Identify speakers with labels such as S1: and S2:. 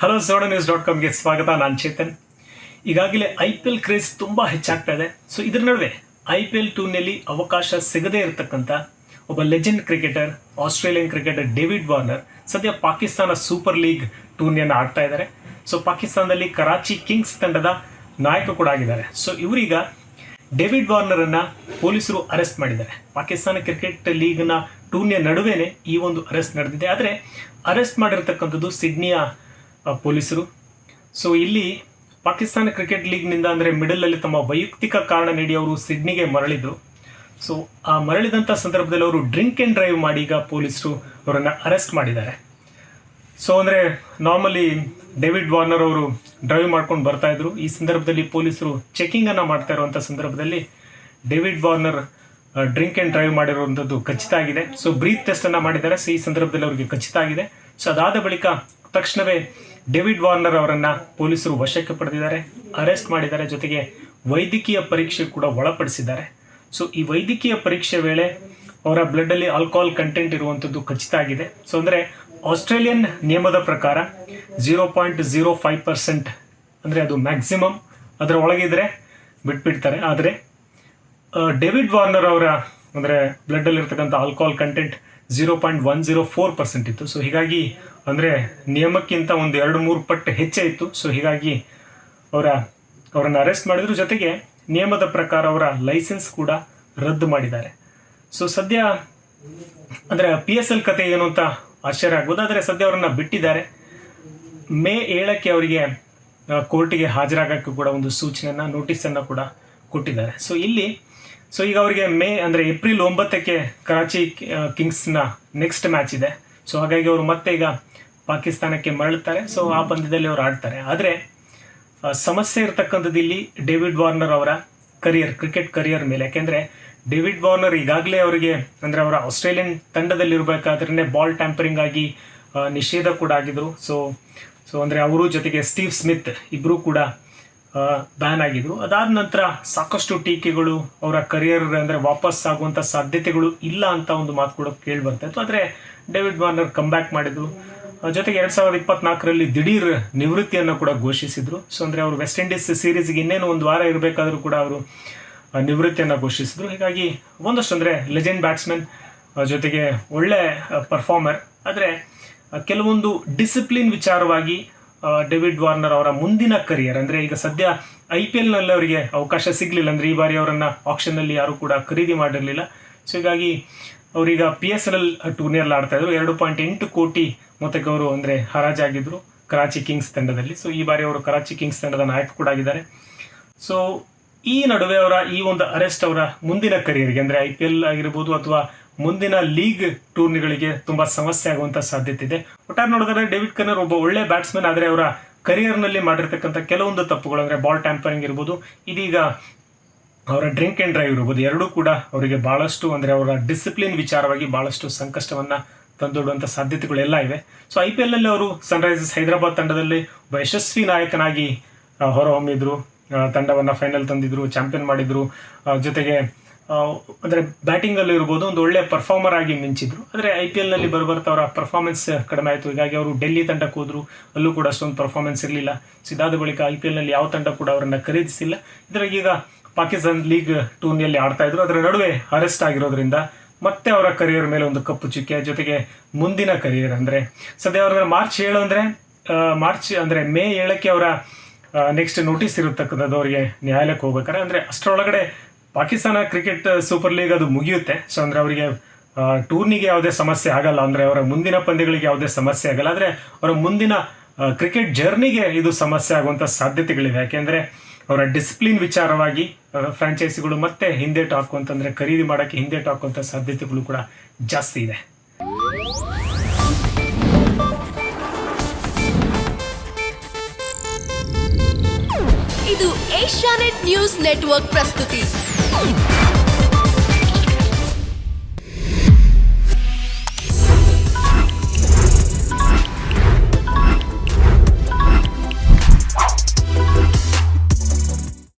S1: Hello Zoda.news.comಗೆ ಸ್ವಾಗತ. ನಾನು ಚೇತನ್. ಈಗಾಗಲೇ IPL ಕ್ರೇಜ್ ತುಂಬ ಹೆಚ್ಚಾಗ್ತಾ ಇದೆ. ಸೊ ಇದರ ನಡುವೆ IPL ಟೂರ್ನಿಯಲ್ಲಿ ಅವಕಾಶ ಸಿಗದೇ ಇರತಕ್ಕಂಥ ಒಬ್ಬ legend cricketer, Australian cricketer David Warner ಸದ್ಯ ಪಾಕಿಸ್ತಾನ ಸೂಪರ್ ಲೀಗ್ ಟೂರ್ನಿಯನ್ನು ಆಡ್ತಾ ಇದ್ದಾರೆ. ಸೊ ಪಾಕಿಸ್ತಾನದಲ್ಲಿ ಕರಾಚಿ ಕಿಂಗ್ಸ್ ತಂಡದ ನಾಯಕ ಕೂಡ ಆಗಿದ್ದಾರೆ. ಸೊ ಇವರೀಗ ಡೇವಿಡ್ ವಾರ್ನರನ್ನು ಪೊಲೀಸರು ಅರೆಸ್ಟ್ ಮಾಡಿದ್ದಾರೆ. ಪಾಕಿಸ್ತಾನ ಕ್ರಿಕೆಟ್ ಲೀಗ್ನ ಟೂರ್ನಿಯ ನಡುವೆನೇ ಈ ಒಂದು ಅರೆಸ್ಟ್ ನಡೆದಿದೆ. ಆದರೆ ಅರೆಸ್ಟ್ ಮಾಡಿರ್ತಕ್ಕಂಥದ್ದು ಸಿಡ್ನಿಯ ಪೊಲೀಸರು. ಸೊ ಇಲ್ಲಿ ಪಾಕಿಸ್ತಾನ ಕ್ರಿಕೆಟ್ ಲೀಗ್ನಿಂದ ಅಂದರೆ ಮಿಡಲಲ್ಲಿ ತಮ್ಮ ವೈಯಕ್ತಿಕ ಕಾರಣ ನೀಡಿ ಅವರು ಸಿಡ್ನಿಗೆ ಮರಳಿದ್ರು. ಸೊ ಆ ಮರಳಿದಂಥ ಸಂದರ್ಭದಲ್ಲಿ ಅವರು ಡ್ರಿಂಕ್ ಆ್ಯಂಡ್ ಡ್ರೈವ್ ಮಾಡಿ ಈಗ ಪೊಲೀಸರು ಅವರನ್ನು ಅರೆಸ್ಟ್ ಮಾಡಿದ್ದಾರೆ. ಸೊ ಅಂದರೆ ನಾರ್ಮಲಿ ಡೇವಿಡ್ ವಾರ್ನರ್ ಅವರು ಡ್ರೈವ್ ಮಾಡ್ಕೊಂಡು ಬರ್ತಾ ಇದ್ರು. ಈ ಸಂದರ್ಭದಲ್ಲಿ ಪೊಲೀಸರು ಚೆಕಿಂಗನ್ನು ಮಾಡ್ತಾ ಇರುವಂಥ ಸಂದರ್ಭದಲ್ಲಿ David Warner drink and drive ಮಾಡಿರುವಂಥದ್ದು ಖಚಿತ ಆಗಿದೆ. ಸೊ ಬ್ರೀತ್ ಟೆಸ್ಟನ್ನು ಮಾಡಿದ್ದಾರೆ. ಸೊ ಈ ಸಂದರ್ಭದಲ್ಲಿ ಅವರಿಗೆ ಖಚಿತ ಆಗಿದೆ. ಸೊ ಅದಾದ ಬಳಿಕ ತಕ್ಷಣವೇ ಡೇವಿಡ್ ವಾರ್ನರ್ ಅವರನ್ನು ಪೊಲೀಸರು ವಶಕ್ಕೆ ಪಡೆದಿದ್ದಾರೆ, ಅರೆಸ್ಟ್ ಮಾಡಿದ್ದಾರೆ. ಜೊತೆಗೆ ವೈದ್ಯಕೀಯ ಪರೀಕ್ಷೆ ಕೂಡ ಒಳಪಡಿಸಿದ್ದಾರೆ. ಸೊ ಈ ವೈದ್ಯಕೀಯ ಪರೀಕ್ಷೆ ವೇಳೆ ಅವರ ಬ್ಲಡ್ಡಲ್ಲಿ ಆಲ್ಕೋಹಾಲ್ ಕಂಟೆಂಟ್ ಇರುವಂಥದ್ದು ಖಚಿತ ಆಗಿದೆ. ಸೊ ಅಂದರೆ ಆಸ್ಟ್ರೇಲಿಯನ್ ನಿಯಮದ ಪ್ರಕಾರ 0.05% ಅಂದರೆ ಅದು ಮ್ಯಾಕ್ಸಿಮಮ್, ಅದರ ಒಳಗಿದ್ರೆ ಬಿಟ್ಬಿಡ್ತಾರೆ. ಆದರೆ ಡೇವಿಡ್ ವಾರ್ನರ್ ಅವರ ಅಂದರೆ ಬ್ಲಡ್ಡಲ್ಲಿರ್ತಕ್ಕಂಥ ಆಲ್ಕೋಹಾಲ್ ಕಂಟೆಂಟ್ 0.104% ಇತ್ತು. ಸೊ ಹೀಗಾಗಿ ಅಂದರೆ ನಿಯಮಕ್ಕಿಂತ ಒಂದು 2-3 ಪಟ್ಟು ಹೆಚ್ಚೇ ಇತ್ತು. ಸೊ ಹೀಗಾಗಿ ಅವರನ್ನು ಅರೆಸ್ಟ್ ಮಾಡಿದ್ರು. ಜೊತೆಗೆ ನಿಯಮದ ಪ್ರಕಾರ ಅವರ ಲೈಸೆನ್ಸ್ ಕೂಡ ರದ್ದು ಮಾಡಿದ್ದಾರೆ. ಸೊ ಸದ್ಯ ಅಂದರೆ PSL ಕತೆ ಏನು ಅಂತ ಆಶ್ಚರ್ಯ ಆಗ್ಬೋದು. ಆದರೆ ಸದ್ಯ ಅವರನ್ನು ಬಿಟ್ಟಿದ್ದಾರೆ. ಮೇ 7ಕ್ಕೆ ಅವರಿಗೆ ಕೋರ್ಟಿಗೆ ಹಾಜರಾಗಕ್ಕೆ ಕೂಡ ಒಂದು ಸೂಚನೆಯನ್ನು, ನೋಟಿಸನ್ನು ಕೂಡ ಕೊಟ್ಟಿದ್ದಾರೆ. ಸೊ ಈಗ ಅವರಿಗೆ ಏಪ್ರಿಲ್ 9ಕ್ಕೆ ಕರಾಚಿ ಕಿಂಗ್ಸ್ನ ನೆಕ್ಸ್ಟ್ ಮ್ಯಾಚ್ ಇದೆ. ಸೊ ಹಾಗಾಗಿ ಅವರು ಮತ್ತೆ ಈಗ ಪಾಕಿಸ್ತಾನಕ್ಕೆ ಮರಳುತ್ತಾರೆ. ಸೊ ಆ ಪಂದ್ಯದಲ್ಲಿ ಅವರು ಆಡ್ತಾರೆ. ಆದರೆ ಸಮಸ್ಯೆ ಇರತಕ್ಕಂಥದ್ದು ಇಲ್ಲಿ ಡೇವಿಡ್ ವಾರ್ನರ್ ಅವರ ಕ್ರಿಕೆಟ್ ಕರಿಯರ್ ಮೇಲೆ. ಯಾಕೆಂದರೆ ಡೇವಿಡ್ ವಾರ್ನರ್ ಈಗಾಗಲೇ ಅವರಿಗೆ ಅಂದರೆ ಅವರ ಆಸ್ಟ್ರೇಲಿಯನ್ ತಂಡದಲ್ಲಿರಬೇಕಾದ್ರೆ ಬಾಲ್ ಟ್ಯಾಂಪರಿಂಗ್ ಆಗಿ ನಿಷೇಧ ಕೂಡ ಆಗಿದ್ರು. ಸೊ ಅಂದರೆ ಅವರು ಜೊತೆಗೆ ಸ್ಟೀವ್ ಸ್ಮಿತ್ ಇಬ್ಬರೂ ಕೂಡ ಬ್ಯಾನ್ ಆಗಿದ್ರು. ಅದಾದ ನಂತರ ಸಾಕಷ್ಟು ಟೀಕೆಗಳು, ಅವರ ಕರಿಯರ್ ಅಂದರೆ ವಾಪಸ್ ಆಗುವಂಥ ಸಾಧ್ಯತೆಗಳು ಇಲ್ಲ ಅಂತ ಒಂದು ಮಾತು ಕೂಡ ಕೇಳಿ ಬರ್ತಾ ಇತ್ತು. ಆದರೆ ಡೇವಿಡ್ ವಾರ್ನರ್ ಕಮ್ ಬ್ಯಾಕ್ ಮಾಡಿದ್ರು. ಜೊತೆಗೆ 2024ರಲ್ಲಿ ದಿಢೀರ್ ನಿವೃತ್ತಿಯನ್ನು ಕೂಡ ಘೋಷಿಸಿದ್ರು. ಸೊ ಅಂದರೆ ಅವರು ವೆಸ್ಟ್ ಇಂಡೀಸ್ ಸೀರೀಸ್ಗೆ ಇನ್ನೇನು ಒಂದು ವಾರ ಇರಬೇಕಾದ್ರೂ ಕೂಡ ಅವರು ನಿವೃತ್ತಿಯನ್ನು ಘೋಷಿಸಿದ್ರು. ಹೀಗಾಗಿ ಒಂದಷ್ಟು ಅಂದರೆ ಲೆಜೆಂಡ್ ಬ್ಯಾಟ್ಸ್ಮನ್, ಜೊತೆಗೆ ಒಳ್ಳೆ ಪರ್ಫಾರ್ಮರ್. ಆದರೆ ಕೆಲವೊಂದು ಡಿಸಿಪ್ಲಿನ್ ವಿಚಾರವಾಗಿ ಡೇವಿಡ್ ವಾರ್ನರ್ ಅವರ ಮುಂದಿನ ಕರಿಯರ್ ಅಂದರೆ ಈಗ ಸದ್ಯ IPLನಲ್ಲಿ ಅವರಿಗೆ ಅವಕಾಶ ಸಿಗಲಿಲ್ಲ. ಅಂದರೆ ಈ ಬಾರಿ ಅವರನ್ನು ಆಕ್ಷನ್ನಲ್ಲಿ ಯಾರೂ ಕೂಡ ಖರೀದಿ ಮಾಡಿರಲಿಲ್ಲ. ಸೊ ಹೀಗಾಗಿ ಅವರೀಗ PSL ಟೂರ್ನಿಯಲ್ಲಿ ಆಡ್ತಾ ಇದ್ರು. 2.8 ಕೋಟಿ ಮೊತ್ತಕ್ಕೆ ಅವರು ಅಂದರೆ ಹರಾಜಾಗಿದ್ದರು ಕರಾಚಿ ಕಿಂಗ್ಸ್ ತಂಡದಲ್ಲಿ. ಸೊ ಈ ಬಾರಿ ಅವರು ಕರಾಚಿ ಕಿಂಗ್ಸ್ ತಂಡದ ನಾಯಕ ಕೂಡ ಆಗಿದ್ದಾರೆ. ಸೊ ಈ ನಡುವೆ ಅವರ ಈ ಒಂದು ಅರೆಸ್ಟ್ ಅವರ ಮುಂದಿನ ಕರಿಯರ್ಗೆ ಅಂದರೆ IPL ಆಗಿರ್ಬೋದು ಅಥವಾ ಮುಂದಿನ ಲೀಗ್ ಟೂರ್ನಿಗಳಿಗೆ ತುಂಬ ಸಮಸ್ಯೆ ಆಗುವಂಥ ಸಾಧ್ಯತೆ ಇದೆ. ಒಟ್ಟಾರೆ ನೋಡಿದ್ರೆ ಡೇವಿಡ್ ವಾರ್ನರ್ ಒಬ್ಬ ಒಳ್ಳೆ ಬ್ಯಾಟ್ಸ್ಮನ್. ಆದರೆ ಅವರ ಕರಿಯರ್ನಲ್ಲಿ ಮಾಡಿರ್ತಕ್ಕಂಥ ಕೆಲವೊಂದು ತಪ್ಪುಗಳು ಅಂದರೆ ಬಾಲ್ ಟ್ಯಾಂಪರಿಂಗ್ ಇರ್ಬೋದು, ಇದೀಗ ಅವರ ಡ್ರಿಂಕ್ ಆ್ಯಂಡ್ ಡ್ರೈವ್ ಇರ್ಬೋದು, ಎರಡೂ ಕೂಡ ಅವರಿಗೆ ಭಾಳಷ್ಟು ಅಂದರೆ ಅವರ ಡಿಸಿಪ್ಲಿನ್ ವಿಚಾರವಾಗಿ ಭಾಳಷ್ಟು ಸಂಕಷ್ಟವನ್ನು ತಂದೊಡ್ಡುವಂಥ ಸಾಧ್ಯತೆಗಳೆಲ್ಲ ಇವೆ. ಸೊ IPLನಲ್ಲಿ ಅವರು ಸನ್ರೈಸರ್ಸ್ ಹೈದರಾಬಾದ್ ತಂಡದಲ್ಲಿ ಒಬ್ಬ ಯಶಸ್ವಿ ನಾಯಕನಾಗಿ ಹೊರಹೊಮ್ಮಿದ್ರು. ತಂಡವನ್ನು ಫೈನಲ್ ತಂದಿದ್ರು, ಚಾಂಪಿಯನ್ ಮಾಡಿದ್ರು. ಜೊತೆಗೆ ಅಂದರೆ ಬ್ಯಾಟಿಂಗಲ್ಲಿ ಇರ್ಬೋದು ಒಂದು ಒಳ್ಳೆ ಪರ್ಫಾರ್ಮರ್ ಆಗಿ ಮಿಂಚಿದ್ರು. ಆದರೆ IPLನಲ್ಲಿ ಬರ್ತಾ ಅವರ ಪರ್ಫಾರ್ಮೆನ್ಸ್ ಕಡಿಮೆ ಆಯಿತು. ಹೀಗಾಗಿ ಅವರು ಡೆಲ್ಲಿ ತಂಡಕ್ಕೆ ಹೋದರು, ಅಲ್ಲೂ ಕೂಡ ಅಷ್ಟೊಂದು ಪರ್ಫಾರ್ಮೆನ್ಸ್ ಇರಲಿಲ್ಲ. ಇದಾದ ಬಳಿಕ IPLನಲ್ಲಿ ಯಾವ ತಂಡ ಕೂಡ ಅವರನ್ನು ಖರೀದಿಸಿಲ್ಲ. ಇದರಾಗ ಈಗ ಪಾಕಿಸ್ತಾನ ಲೀಗ್ ಟೂರ್ನಿಯಲ್ಲಿ ಆಡ್ತಾ ಇದ್ರು. ಅದರ ನಡುವೆ ಅರೆಸ್ಟ್ ಆಗಿರೋದ್ರಿಂದ ಮತ್ತೆ ಅವರ ಕರಿಯರ್ ಮೇಲೆ ಒಂದು ಕಪ್ಪು ಚುಕ್ಕೆ. ಜೊತೆಗೆ ಮುಂದಿನ ಕರಿಯರ್ ಅಂದರೆ ಸದ್ಯ ಅವ್ರ ಮಾರ್ಚ್ ಅಂದರೆ ಮೇ 7ಕ್ಕೆ ಅವರ ನೆಕ್ಸ್ಟ್ ನೋಟಿಸ್ ಇರತಕ್ಕಂಥದ್ದು ಅವರಿಗೆ ನ್ಯಾಯಾಲಯಕ್ಕೆ ಹೋಗ್ಬೇಕಾರೆ. ಅಂದರೆ ಅಷ್ಟರೊಳಗಡೆ ಪಾಕಿಸ್ತಾನ ಕ್ರಿಕೆಟ್ ಸೂಪರ್ ಲೀಗ್ ಅದು ಮುಗಿಯುತ್ತೆ. ಸೊ ಅಂದರೆ ಅವರಿಗೆ ಟೂರ್ನಿಗೆ ಯಾವುದೇ ಸಮಸ್ಯೆ ಆಗಲ್ಲ, ಅಂದರೆ ಅವರ ಮುಂದಿನ ಪಂದ್ಯಗಳಿಗೆ ಯಾವುದೇ ಸಮಸ್ಯೆ ಆಗಲ್ಲ. ಆದರೆ ಅವರ ಮುಂದಿನ ಕ್ರಿಕೆಟ್ ಜರ್ನಿಗೆ ಇದು ಸಮಸ್ಯೆ ಆಗುವಂಥ ಸಾಧ್ಯತೆಗಳಿವೆ. ಯಾಕೆಂದರೆ ಅವರ ಡಿಸಿಪ್ಲಿನ್ ವಿಚಾರವಾಗಿ ಫ್ರಾಂಚೈಸಿಗಳು ಮತ್ತೆ ಹಿಂದೇಟು ಹಾಕುವಂತಂದರೆ ಖರೀದಿ ಮಾಡೋಕ್ಕೆ ಹಿಂದೇಟು ಹಾಕುವಂಥ ಸಾಧ್ಯತೆಗಳು ಕೂಡ ಜಾಸ್ತಿ ಇದೆ.
S2: ಇದು ಏಷ್ಯಾನೆಟ್ ನ್ಯೂಸ್ ನೆಟ್ವರ್ಕ್ ಪ್ರಸ್ತುತಿ.